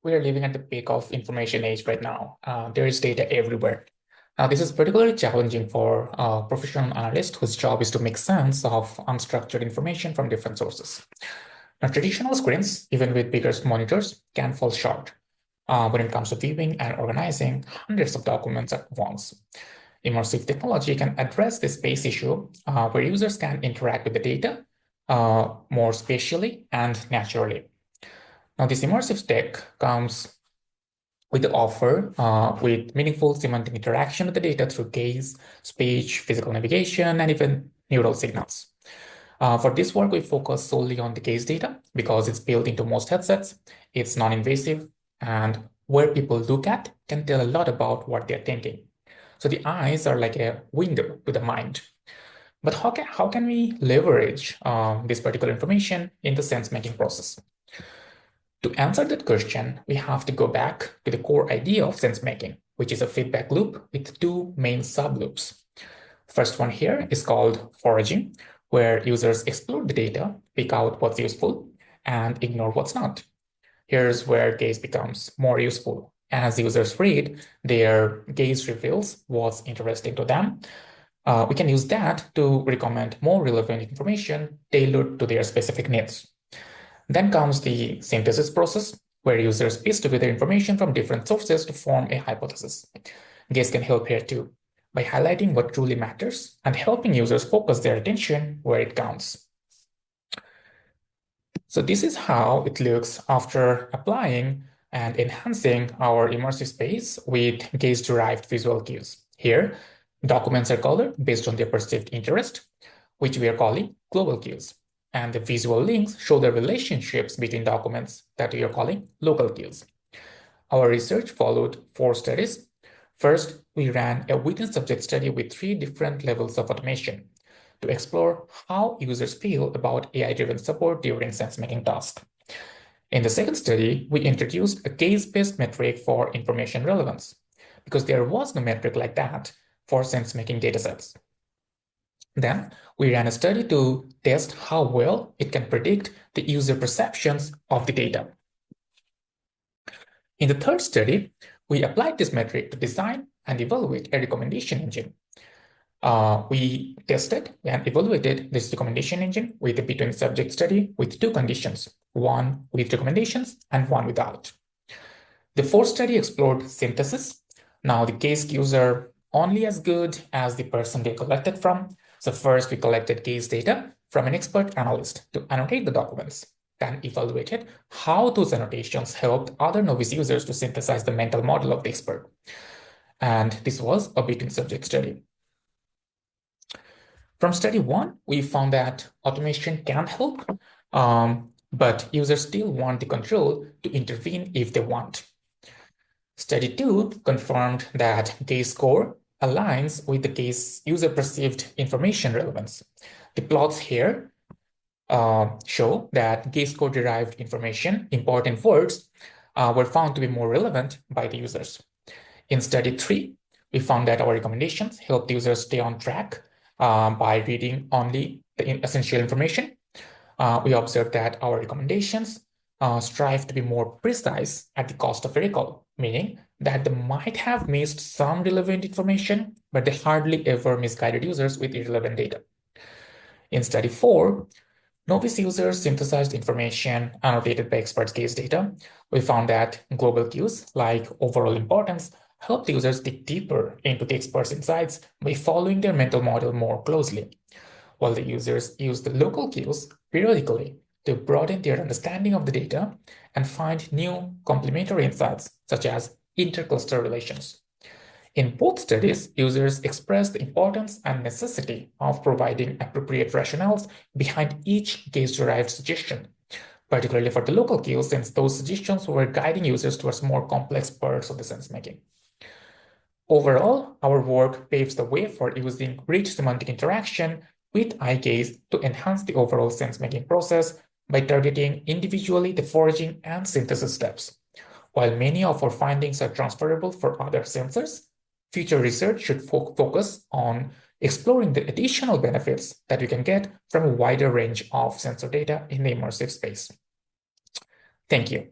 We are living at the peak of information age right now. There is data everywhere. Now, this is particularly challenging for professional analysts whose job is to make sense of unstructured information from different sources. Now, traditional screens, even with bigger monitors, can fall short when it comes to viewing and organizing hundreds of documents at once. Immersive technology can address this space issue where users can interact with the data more spatially and naturally. Now, this immersive tech comes with the offer with meaningful semantic interaction with the data through gaze, speech, physical navigation, and even neural signals. For this work, we focus solely on the gaze data because it's built into most headsets, it's non-invasive, and where people look at can tell a lot about what they're thinking. So the eyes are like a window to the mind. But how can we leverage this particular information in the sense-making process? To answer that question, we have to go back to the core idea of sense-making, which is a feedback loop with two main subloops. First one here is called foraging, where users explore the data, pick out what's useful, and ignore what's not. Here's where gaze becomes more useful. As users read, their gaze reveals what's interesting to them. We can use that to recommend more relevant information tailored to their specific needs. Then comes the synthesis process, where users piece together information from different sources to form a hypothesis. Gaze can help here too, by highlighting what truly matters and helping users focus their attention where it counts. So this is how it looks after applying and enhancing our immersive space with gaze-derived visual cues. Here, documents are colored based on their perceived interest, which we are calling global cues. And the visual links show the relationships between documents that we are calling local cues. Our research followed 4 studies. First, we ran a witness-subject study with 3 different levels of automation to explore how users feel about AI-driven support during sense-making tasks. In the second study, we introduced a gaze-based metric for information relevance, because there was no metric like that for sense-making datasets. Then we ran a study to test how well it can predict the user perceptions of the data. In the third study, we applied this metric to design and evaluate a recommendation engine. We tested and evaluated this recommendation engine with a between subject study with 2 conditions, one with recommendations and one without. The fourth study explored synthesis. Now the gaze cues are only as good as the person they collected from. So first we collected gaze data from an expert analyst to annotate the documents, then evaluated how those annotations helped other novice users to synthesize the mental model of the expert. And this was a between subject study. From study 1, we found that automation can help, but users still want the control to intervene if they want. Study 2 confirmed that gaze score aligns with the gaze user perceived information relevance. The plots here show that gaze score derived information, important words, were found to be more relevant by the users. In study 3, we found that our recommendations helped users stay on track by reading only the essential information. We observed that our recommendations strive to be more precise at the cost of recall, meaning that they might have missed some relevant information, but they hardly ever misguided users with irrelevant data. In study 4, novice users synthesized information annotated by experts' gaze data. We found that global cues like overall importance helped users dig deeper into the experts' insights by following their mental model more closely, while the users used the local cues periodically to broaden their understanding of the data and find new complementary insights, such as intercluster relations. In both studies, users expressed the importance and necessity of providing appropriate rationales behind each gaze-derived suggestion, particularly for the local cues, since those suggestions were guiding users towards more complex parts of the sense-making. Overall, our work paves the way for using rich semantic interaction with eye gaze to enhance the overall sense-making process by targeting individually the foraging and synthesis steps. While many of our findings are transferable for other sensors, future research should focus on exploring the additional benefits that we can get from a wider range of sensor data in the immersive space. Thank you.